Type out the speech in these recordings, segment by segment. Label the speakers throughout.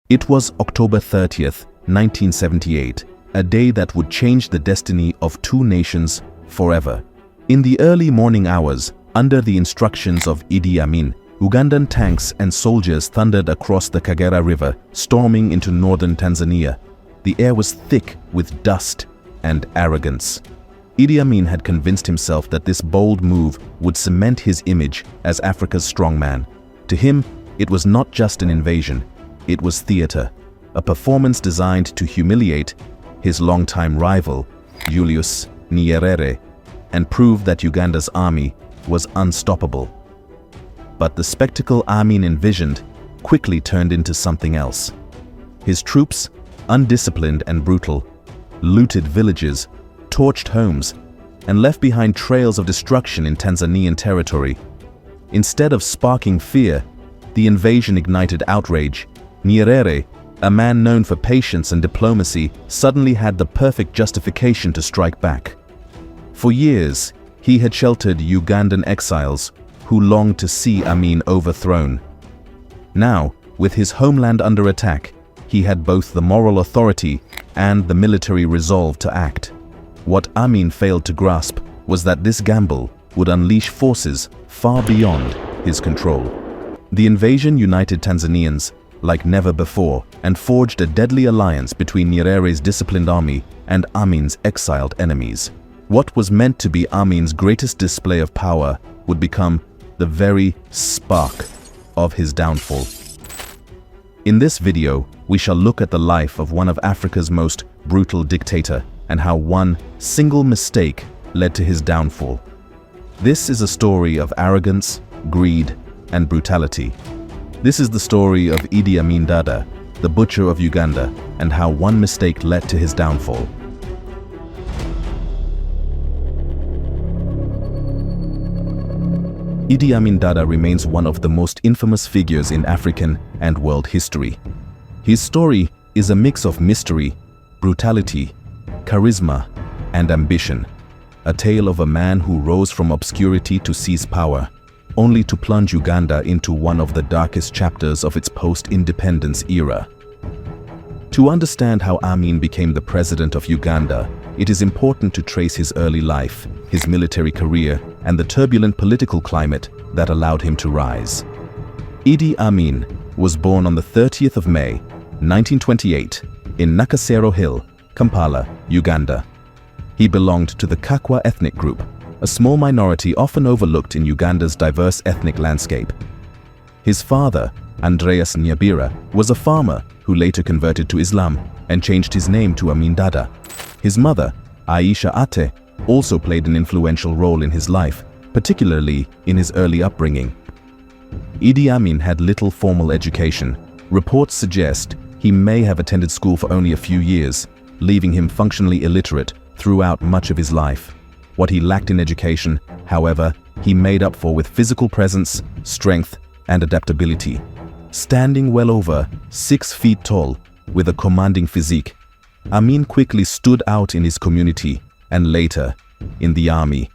Speaker 1: It was October 30th, 1978, a day that would change the destiny of two nations forever. In the early morning hours, under the instructions of Idi Amin, Ugandan tanks and soldiers thundered across the Kagera River, storming into northern Tanzania. The air was thick with dust and arrogance. Idi Amin had convinced himself that this bold move would cement his image as Africa's strongman. To him, it was not just an invasion, it was theater, a performance designed to humiliate his longtime rival, Julius Nyerere, and prove that Uganda's army was unstoppable. But the spectacle Amin envisioned quickly turned into something else. His troops, undisciplined and brutal, looted villages, torched homes, and left behind trails of destruction in Tanzanian territory. Instead of sparking fear, the invasion ignited outrage. Nyerere, a man known for patience and diplomacy, suddenly had the perfect justification to strike back. For years, he had sheltered Ugandan exiles who longed to see Amin overthrown. Now, with his homeland under attack, he had both the moral authority and the military resolve to act. What Amin failed to grasp was that this gamble would unleash forces far beyond his control. The invasion united Tanzanians like never before and forged a deadly alliance between Nyerere's disciplined army and Amin's exiled enemies. What was meant to be Amin's greatest display of power would become the very spark of his downfall. In this video, we shall look at the life of one of Africa's most brutal dictator and how one single mistake led to his downfall. This is a story of arrogance, greed, and brutality. This is the story of Idi Amin Dada, the butcher of Uganda, and how one mistake led to his downfall. Idi Amin Dada remains one of the most infamous figures in African and world history. His story is a mix of mystery, brutality, charisma, and ambition. A tale of a man who rose from obscurity to seize power, only to plunge Uganda into one of the darkest chapters of its post-independence era. To understand how Amin became the president of Uganda, it is important to trace his early life, his military career, and the turbulent political climate that allowed him to rise. Idi Amin was born on the 30th of May, 1928, in Nakasero Hill, Kampala, Uganda. He belonged to the Kakwa ethnic group, a small minority often overlooked in Uganda's diverse ethnic landscape. His father, Andreas Nyabira, was a farmer who later converted to Islam and changed his name to Amin Dada. His mother, Aisha Ate, also played an influential role in his life, particularly in his early upbringing. Idi Amin had little formal education. Reports suggest he may have attended school for only a few years, leaving him functionally illiterate throughout much of his life. What he lacked in education, however, he made up for with physical presence, strength, and adaptability. Standing well over 6 feet tall, with a commanding physique, Amin quickly stood out in his community and later in the army.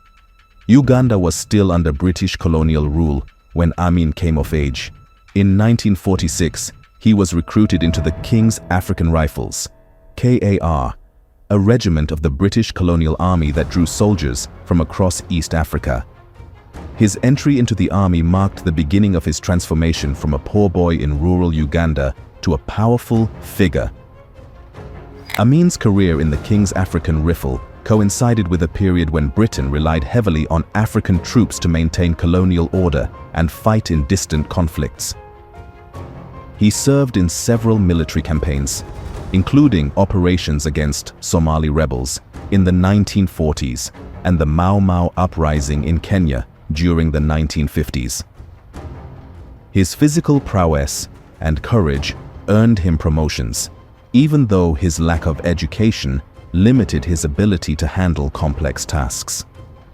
Speaker 1: Uganda was still under British colonial rule when Amin came of age. In 1946, he was recruited into the King's African Rifles, KAR, a regiment of the British colonial army that drew soldiers from across East Africa. His entry into the army marked the beginning of his transformation from a poor boy in rural Uganda to a powerful figure. Amin's career in the King's African Rifle coincided with a period when Britain relied heavily on African troops to maintain colonial order and fight in distant conflicts. He served in several military campaigns, including operations against Somali rebels in the 1940s and the Mau Mau uprising in Kenya during the 1950s. His physical prowess and courage earned him promotions, even though his lack of education limited his ability to handle complex tasks.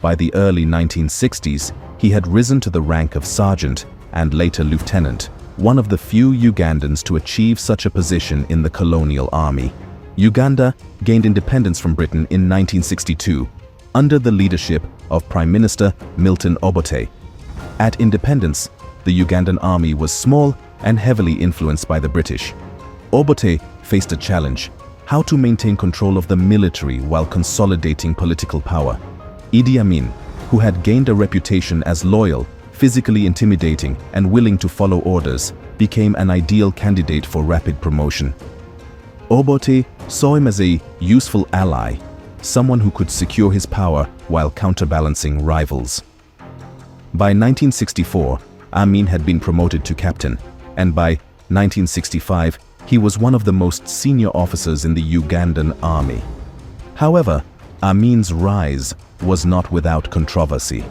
Speaker 1: By the early 1960s, he had risen to the rank of sergeant and later lieutenant, one of the few Ugandans to achieve such a position in the colonial army. Uganda gained independence from Britain in 1962 under the leadership of Prime Minister Milton Obote. At independence, the Ugandan army was small and heavily influenced by the British. Obote faced a challenge: how to maintain control of the military while consolidating political power. Idi Amin, who had gained a reputation as loyal, physically intimidating, and willing to follow orders, became an ideal candidate for rapid promotion. Obote saw him as a useful ally, someone who could secure his power while counterbalancing rivals. By 1964, Amin had been promoted to captain, and by 1965, he was one of the most senior officers in the Ugandan army. However, Amin's rise was not without controversy.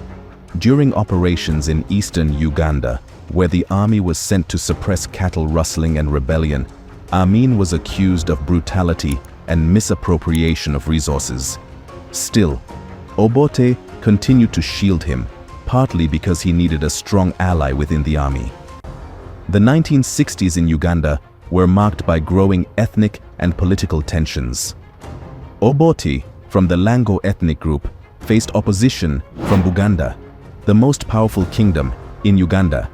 Speaker 1: During operations in eastern Uganda, where the army was sent to suppress cattle rustling and rebellion, Amin was accused of brutality and misappropriation of resources. Still, Obote continued to shield him, partly because he needed a strong ally within the army. The 1960s in Uganda were marked by growing ethnic and political tensions. Obote, from the Lango ethnic group, faced opposition from Uganda, the most powerful kingdom in Uganda.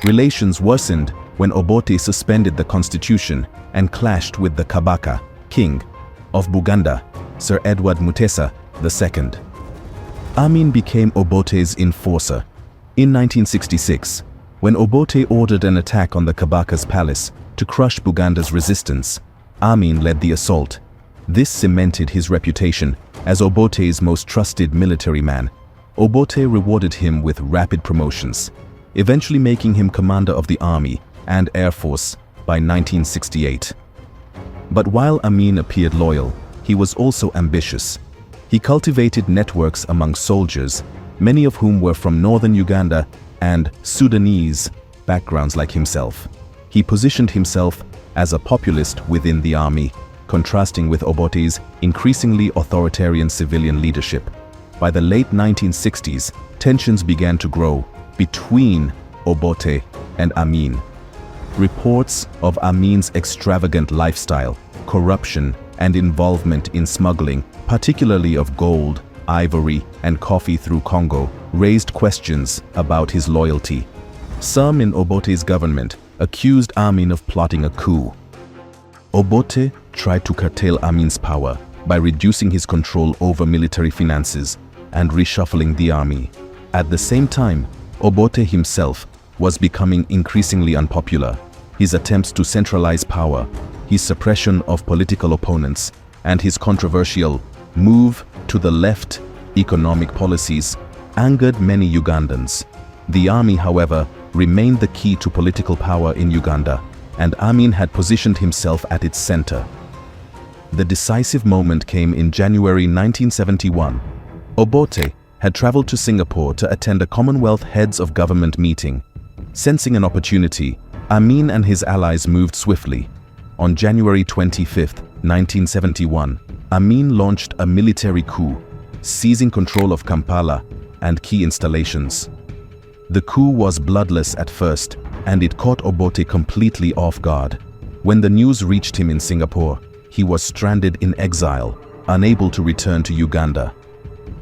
Speaker 1: Relations worsened when Obote suspended the constitution and clashed with the Kabaka, king of Buganda, Sir Edward Mutesa II. Amin became Obote's enforcer. In 1966, when Obote ordered an attack on the Kabaka's palace to crush Buganda's resistance, Amin led the assault. This cemented his reputation as Obote's most trusted military man. Obote rewarded him with rapid promotions, eventually making him commander of the army and air force by 1968. But while Amin appeared loyal, he was also ambitious. He cultivated networks among soldiers, many of whom were from northern Uganda and Sudanese backgrounds like himself. He positioned himself as a populist within the army, contrasting with Obote's increasingly authoritarian civilian leadership. By the late 1960s, tensions began to grow between Obote and Amin. Reports of Amin's extravagant lifestyle, corruption, and involvement in smuggling, particularly of gold, ivory, and coffee through Congo, raised questions about his loyalty. Some in Obote's government accused Amin of plotting a coup. Obote tried to curtail Amin's power by reducing his control over military finances and reshuffling the army. At the same time, Obote himself was becoming increasingly unpopular. His attempts to centralize power, his suppression of political opponents, and his controversial move to the left economic policies angered many Ugandans. The army, however, remained the key to political power in Uganda, and Amin had positioned himself at its center. The decisive moment came in January 1971. Obote had traveled to Singapore to attend a Commonwealth Heads of Government meeting. Sensing an opportunity, Amin and his allies moved swiftly. On January 25, 1971, Amin launched a military coup, seizing control of Kampala and key installations. The coup was bloodless at first, and it caught Obote completely off guard. When the news reached him in Singapore, he was stranded in exile, unable to return to Uganda.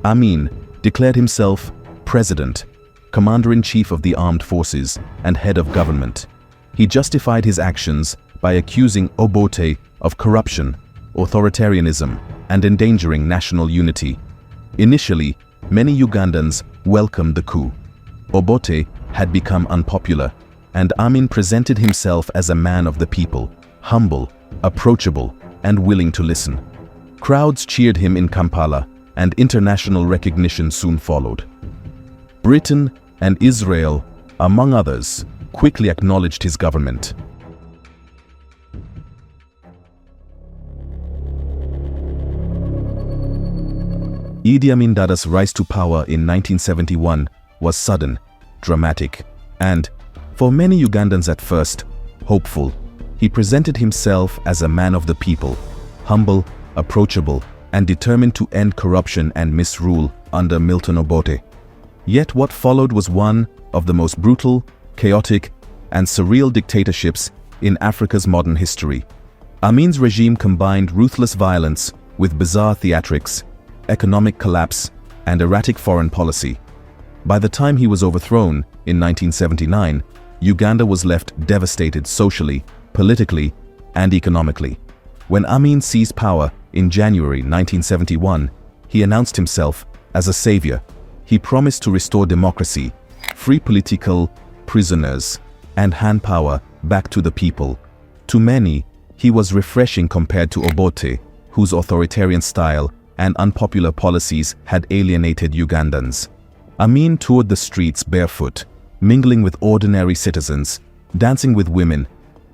Speaker 1: Amin declared himself president, commander-in-chief of the armed forces, and head of government. He justified his actions by accusing Obote of corruption, authoritarianism, and endangering national unity. Initially, many Ugandans welcomed the coup. Obote had become unpopular, and Amin presented himself as a man of the people, humble, approachable, and willing to listen. Crowds cheered him in Kampala, and international recognition soon followed. Britain and Israel, among others, quickly acknowledged his government. Idi Amin Dada's rise to power in 1971 was sudden, dramatic, and, for many Ugandans at first, hopeful. He presented himself as a man of the people, humble, approachable, and determined to end corruption and misrule under Milton Obote. Yet what followed was one of the most brutal, chaotic, and surreal dictatorships in Africa's modern history. Amin's regime combined ruthless violence with bizarre theatrics, economic collapse, and erratic foreign policy. By the time he was overthrown in 1979, Uganda was left devastated socially, politically, and economically. When Amin seized power in January 1971, he announced himself as a savior. He promised to restore democracy, free political prisoners, and hand power back to the people. To many, he was refreshing compared to Obote, whose authoritarian style and unpopular policies had alienated Ugandans. Amin toured the streets barefoot, mingling with ordinary citizens, dancing with women,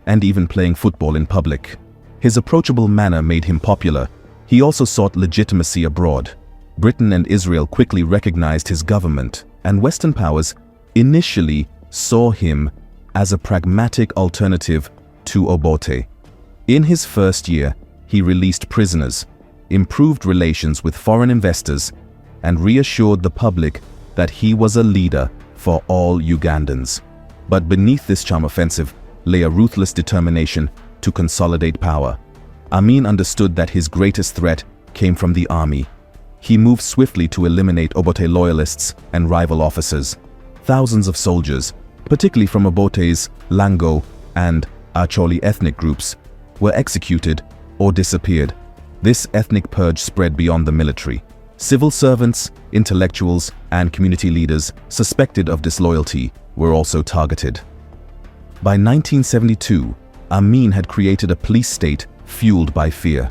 Speaker 1: and even playing football in public. His approachable manner made him popular. He also sought legitimacy abroad. Britain and Israel quickly recognized his government, and Western powers initially saw him as a pragmatic alternative to Obote. In his first year, he released prisoners, improved relations with foreign investors, and reassured the public that he was a leader for all Ugandans. But beneath this charm offensive lay a ruthless determination to consolidate power. Amin understood that his greatest threat came from the army. He moved swiftly to eliminate Obote loyalists and rival officers. Thousands of soldiers, particularly from Obote's Lango and Acholi ethnic groups, were executed or disappeared. This ethnic purge spread beyond the military. Civil servants, intellectuals, and community leaders suspected of disloyalty were also targeted. By 1972, Amin had created a police state fueled by fear.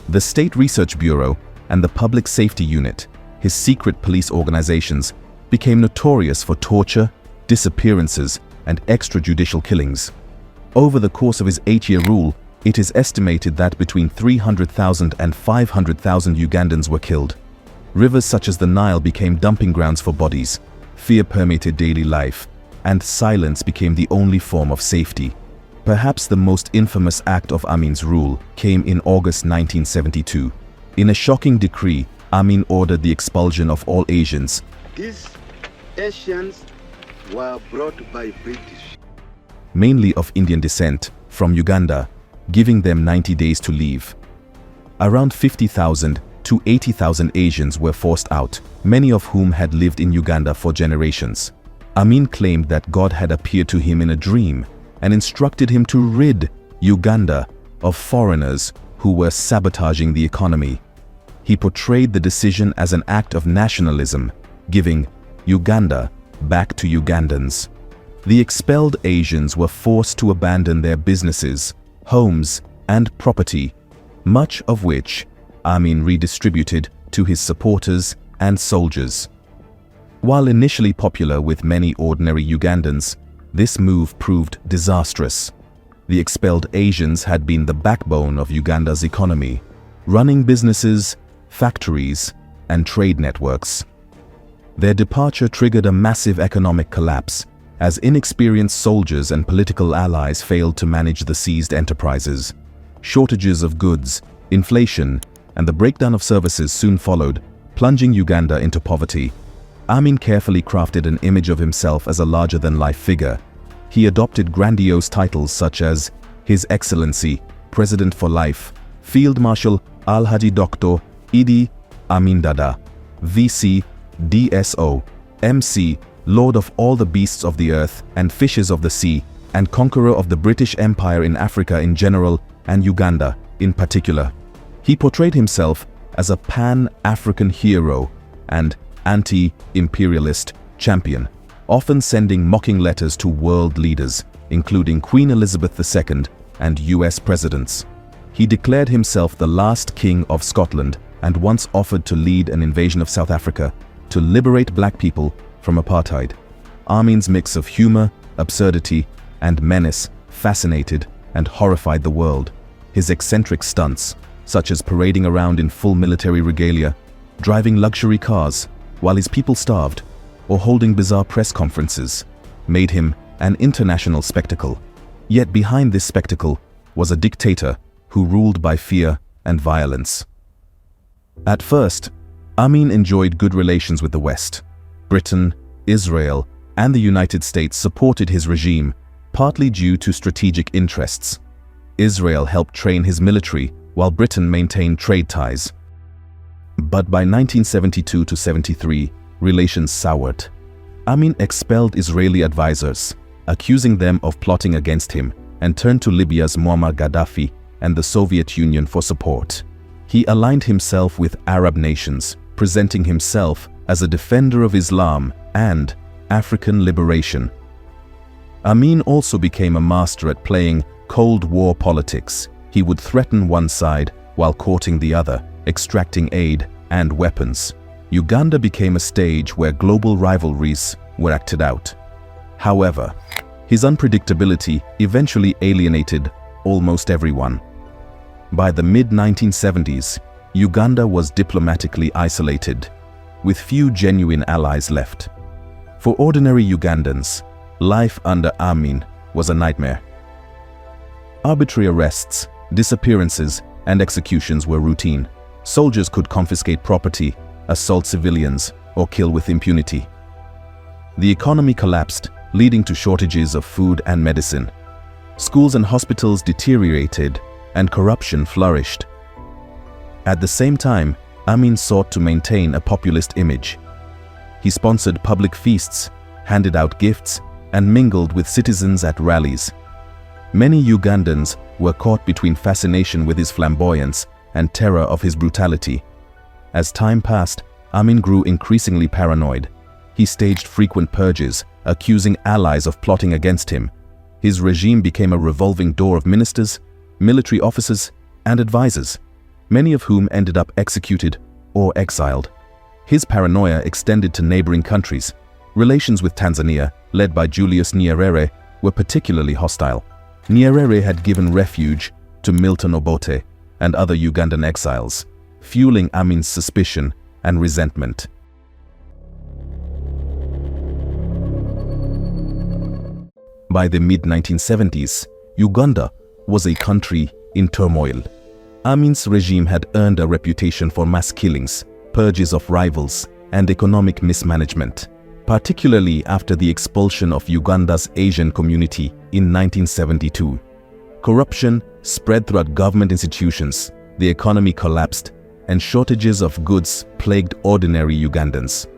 Speaker 1: The State Research Bureau and the Public Safety Unit, his secret police organizations, became notorious for torture, disappearances, and extrajudicial killings. Over the course of his 8-year rule, it is estimated that between 300,000 and 500,000 Ugandans were killed. Rivers such as the Nile became dumping grounds for bodies, fear permeated daily life, and silence became the only form of safety. Perhaps the most infamous act of Amin's rule came in August 1972. In a shocking decree, Amin ordered the expulsion of all Asians.
Speaker 2: These Asians were brought by British,
Speaker 1: mainly of Indian descent, from Uganda, giving them 90 days to leave. Around 50,000 to 80,000 Asians were forced out, many of whom had lived in Uganda for generations. Amin claimed that God had appeared to him in a dream and instructed him to rid Uganda of foreigners who were sabotaging the economy. He portrayed the decision as an act of nationalism, giving Uganda back to Ugandans. The expelled Asians were forced to abandon their businesses, homes, and property, much of which Amin redistributed to his supporters and soldiers. While initially popular with many ordinary Ugandans, this move proved disastrous. The expelled Asians had been the backbone of Uganda's economy, running businesses, factories, and trade networks. Their departure triggered a massive economic collapse, as inexperienced soldiers and political allies failed to manage the seized enterprises. Shortages of goods, inflation, and the breakdown of services soon followed, plunging Uganda into poverty. Amin carefully crafted an image of himself as a larger-than-life figure. He adopted grandiose titles such as His Excellency, President for Life, Field Marshal Al-Haji Dr. Idi Amin Dada, VC, DSO, MC, Lord of all the beasts of the earth and fishes of the sea, and conqueror of the British Empire in Africa in general and Uganda in particular. He portrayed himself as a pan-African hero and anti-imperialist champion, often sending mocking letters to world leaders, including Queen Elizabeth II and US presidents. He declared himself the last king of Scotland and once offered to lead an invasion of South Africa to liberate black people from apartheid. Amin's mix of humor, absurdity, and menace fascinated and horrified the world. His eccentric stunts, such as parading around in full military regalia, driving luxury cars while his people starved, or holding bizarre press conferences, made him an international spectacle. Yet behind this spectacle was a dictator who ruled by fear and violence. At first, Amin enjoyed good relations with the West. Britain, Israel, and the United States supported his regime, partly due to strategic interests. Israel helped train his military, while Britain maintained trade ties. But by 1972-73, relations soured. Amin expelled Israeli advisors, accusing them of plotting against him, and turned to Libya's Muammar Gaddafi and the Soviet Union for support. He aligned himself with Arab nations, presenting himself as a defender of Islam and African liberation. Amin also became a master at playing Cold War politics. He would threaten one side while courting the other, extracting aid and weapons. Uganda became a stage where global rivalries were acted out. However, his unpredictability eventually alienated almost everyone. By the mid-1970s, Uganda was diplomatically isolated, with few genuine allies left. For ordinary Ugandans, life under Amin was a nightmare. Arbitrary arrests, disappearances, and executions were routine. Soldiers could confiscate property, assault civilians, or kill with impunity. The economy collapsed, leading to shortages of food and medicine. Schools and hospitals deteriorated, and corruption flourished. At the same time, Amin sought to maintain a populist image. He sponsored public feasts, handed out gifts, and mingled with citizens at rallies. Many Ugandans were caught between fascination with his flamboyance and terror of his brutality. As time passed, Amin grew increasingly paranoid. He staged frequent purges, accusing allies of plotting against him. His regime became a revolving door of ministers, military officers, and advisors, many of whom ended up executed or exiled. His paranoia extended to neighboring countries. Relations with Tanzania, led by Julius Nyerere, were particularly hostile. Nyerere had given refuge to Milton Obote and other Ugandan exiles, fueling Amin's suspicion and resentment. By the mid-1970s, Uganda was a country in turmoil. Amin's regime had earned a reputation for mass killings, purges of rivals, and economic mismanagement, particularly after the expulsion of Uganda's Asian community in 1972. Corruption spread throughout government institutions, the economy collapsed, and shortages of goods plagued ordinary Ugandans.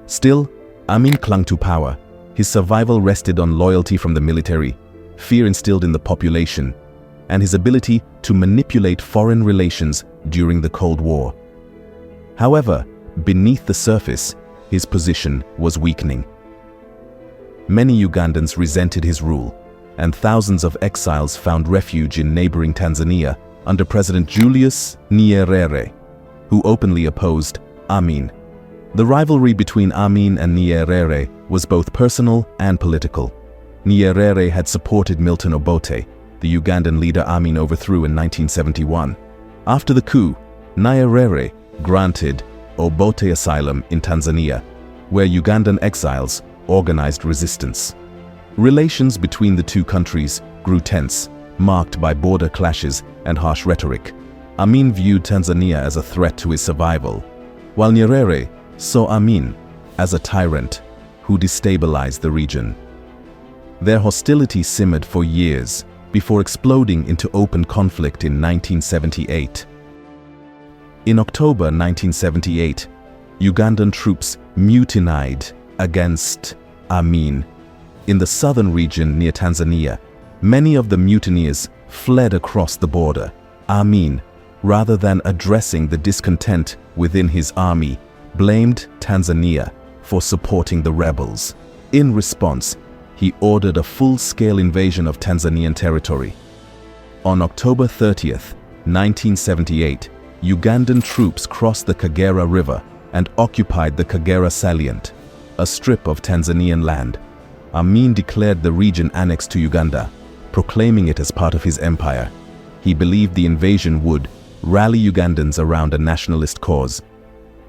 Speaker 1: Still, Amin clung to power. His survival rested on loyalty from the military, fear instilled in the population, and his ability to manipulate foreign relations during the Cold War. However, beneath the surface, his position was weakening. Many Ugandans resented his rule, and thousands of exiles found refuge in neighboring Tanzania under President Julius Nyerere, who openly opposed Amin. The rivalry between Amin and Nyerere was both personal and political. Nyerere had supported Milton Obote, the Ugandan leader Amin overthrew in 1971. After the coup, Nyerere granted Obote asylum in Tanzania, where Ugandan exiles organized resistance. Relations between the two countries grew tense, marked by border clashes and harsh rhetoric. Amin viewed Tanzania as a threat to his survival, while Nyerere saw Amin as a tyrant who destabilized the region. Their hostility simmered for years before exploding into open conflict in 1978. In October 1978, Ugandan troops mutinied against Amin. In the southern region near Tanzania, many of the mutineers fled across the border. Amin, rather than addressing the discontent within his army, blamed Tanzania for supporting the rebels. In response, he ordered a full-scale invasion of Tanzanian territory. On October 30th, 1978, Ugandan troops crossed the Kagera River and occupied the Kagera salient, a strip of Tanzanian land. Amin declared the region annexed to Uganda, proclaiming it as part of his empire. He believed the invasion would rally Ugandans around a nationalist cause,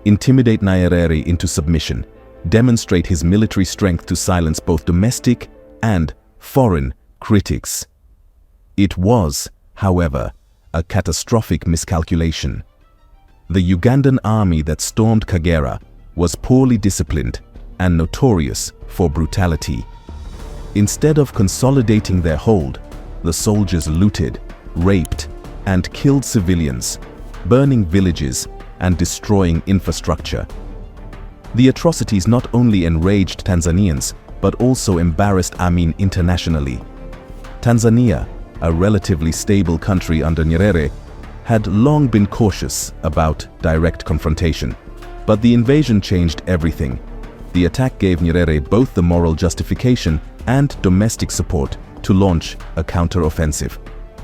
Speaker 1: intimidate Nyerere into submission, demonstrate his military strength to silence both domestic and foreign critics. It was, however, a catastrophic miscalculation. The Ugandan army that stormed Kagera was poorly disciplined and notorious for brutality. Instead of consolidating their hold, the soldiers looted, raped, and killed civilians, burning villages and destroying infrastructure. The atrocities not only enraged Tanzanians, but also embarrassed Amin internationally. Tanzania, a relatively stable country under Nyerere, had long been cautious about direct confrontation. But the invasion changed everything. The attack gave Nyerere both the moral justification and domestic support to launch a counter-offensive.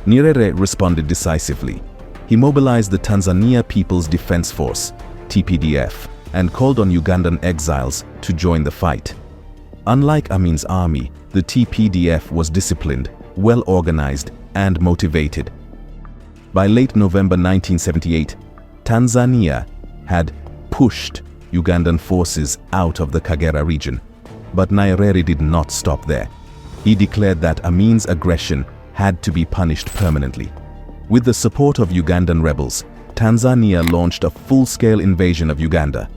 Speaker 1: Nyerere responded decisively. He mobilized the Tanzania People's Defense Force, TPDF, and called on Ugandan exiles to join the fight. Unlike Amin's army, the TPDF was disciplined, well-organized, and motivated. By late November 1978, Tanzania had pushed Ugandan forces out of the Kagera region. But Nyerere did not stop there. He declared that Amin's aggression had to be punished permanently. With the support of Ugandan rebels, Tanzania launched a full-scale invasion of Uganda.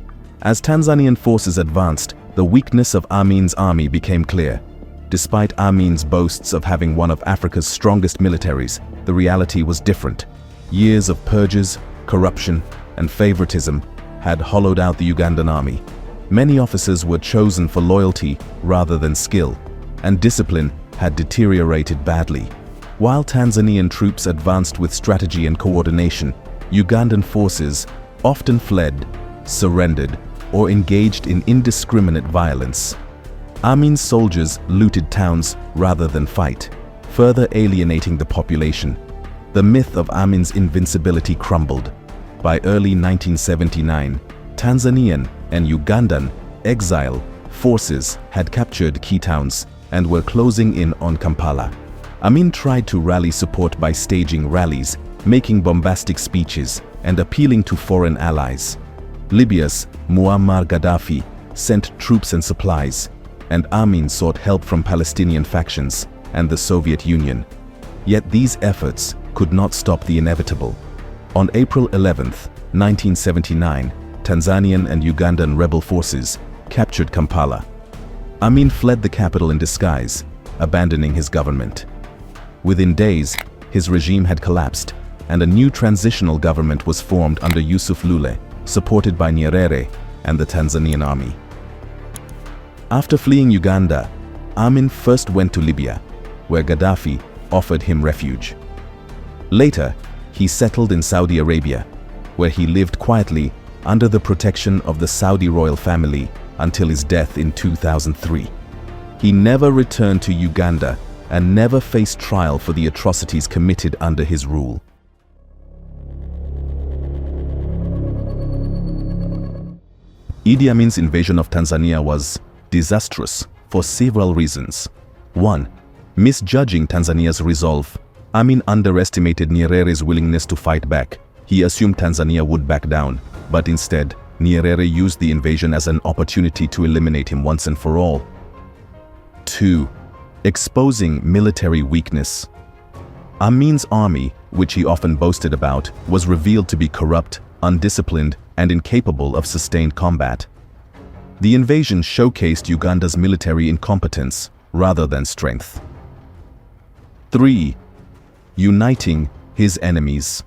Speaker 1: As Tanzanian forces advanced, the weakness of Amin's army became clear. Despite Amin's boasts of having one of Africa's strongest militaries, the reality was different. Years of purges, corruption, and favoritism had hollowed out the Ugandan army. Many officers were chosen for loyalty rather than skill, and discipline had deteriorated badly. While Tanzanian troops advanced with strategy and coordination, Ugandan forces often fled, surrendered, or engaged in indiscriminate violence. Amin's soldiers looted towns rather than fight, further alienating the population. The myth of Amin's invincibility crumbled. By early 1979, Tanzanian and Ugandan exile forces had captured key towns and were closing in on Kampala. Amin tried to rally support by staging rallies, making bombastic speeches, and appealing to foreign allies. Libya's Muammar Gaddafi sent troops and supplies, and Amin sought help from Palestinian factions and the Soviet Union. Yet these efforts could not stop the inevitable. On April 11, 1979, Tanzanian and Ugandan rebel forces captured Kampala. Amin fled the capital in disguise, abandoning his government. Within days, his regime had collapsed, and a new transitional government was formed under Yusuf Lule, supported by Nyerere and the Tanzanian army. After fleeing Uganda, Amin first went to Libya, where Gaddafi offered him refuge. Later, he settled in Saudi Arabia, where he lived quietly under the protection of the Saudi royal family until his death in 2003. He never returned to Uganda and never faced trial for the atrocities committed under his rule. Idi Amin's invasion of Tanzania was disastrous for several reasons. 1. Misjudging Tanzania's resolve. Amin underestimated Nyerere's willingness to fight back. He assumed Tanzania would back down, but instead, Nyerere used the invasion as an opportunity to eliminate him once and for all. 2. Exposing military weakness. Amin's army, which he often boasted about, was revealed to be corrupt, undisciplined, and incapable of sustained combat. The invasion showcased Uganda's military incompetence rather than strength. 3. Uniting his enemies.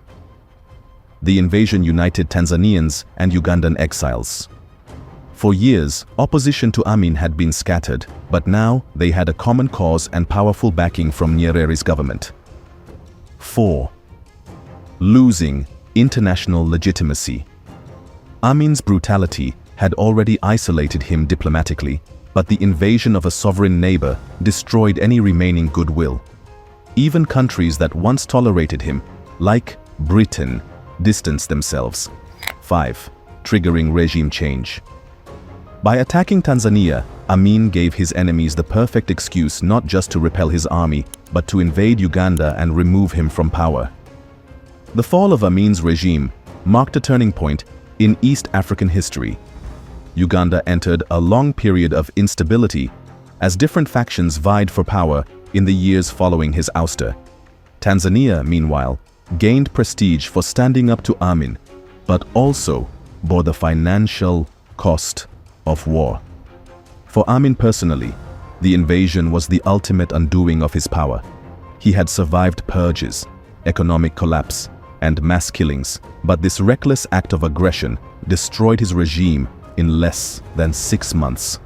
Speaker 1: The invasion united Tanzanians and Ugandan exiles. For years, opposition to Amin had been scattered, but now they had a common cause and powerful backing from Nyerere's government. 4. Losing international legitimacy. Amin's brutality had already isolated him diplomatically, but the invasion of a sovereign neighbor destroyed any remaining goodwill. Even countries that once tolerated him, like Britain, distanced themselves. 5. Triggering regime change. By attacking Tanzania, Amin gave his enemies the perfect excuse not just to repel his army, but to invade Uganda and remove him from power. The fall of Amin's regime marked a turning point in East African history. Uganda entered a long period of instability as different factions vied for power in the years following his ouster. Tanzania, meanwhile, gained prestige for standing up to Amin, but also bore the financial cost of war. For Amin personally, the invasion was the ultimate undoing of his power. He had survived purges, economic collapse, and mass killings, but this reckless act of aggression destroyed his regime in less than 6 months.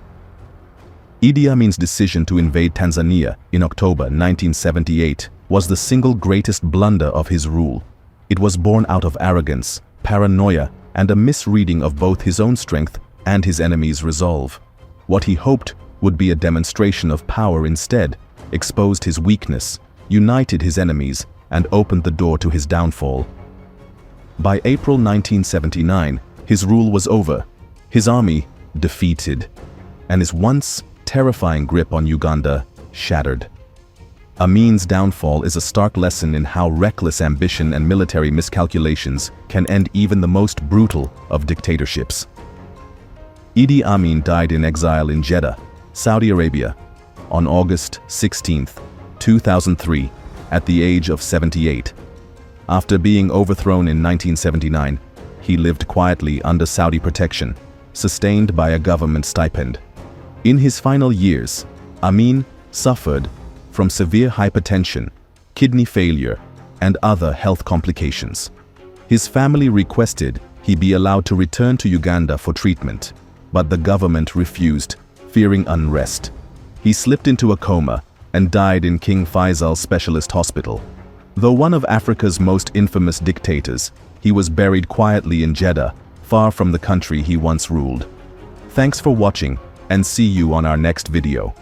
Speaker 1: Idi Amin's decision to invade Tanzania in October 1978 was the single greatest blunder of his rule. It was born out of arrogance, paranoia, and a misreading of both his own strength and his enemy's resolve. What he hoped would be a demonstration of power instead exposed his weakness, united his enemies, and opened the door to his downfall. By April 1979, his rule was over, his army defeated, and his once terrifying grip on Uganda shattered. Amin's downfall is a stark lesson in how reckless ambition and military miscalculations can end even the most brutal of dictatorships. Idi Amin died in exile in Jeddah, Saudi Arabia, on August 16, 2003, at the age of 78. After being overthrown in 1979, he lived quietly under Saudi protection, sustained by a government stipend. In his final years, Amin suffered from severe hypertension, kidney failure, and other health complications. His family requested he be allowed to return to Uganda for treatment, but the government refused, fearing unrest. He slipped into a coma and died in King Faisal Specialist Hospital. Though one of Africa's most infamous dictators, he was buried quietly in Jeddah, far from the country he once ruled. Thanks for watching, and see you on our next video.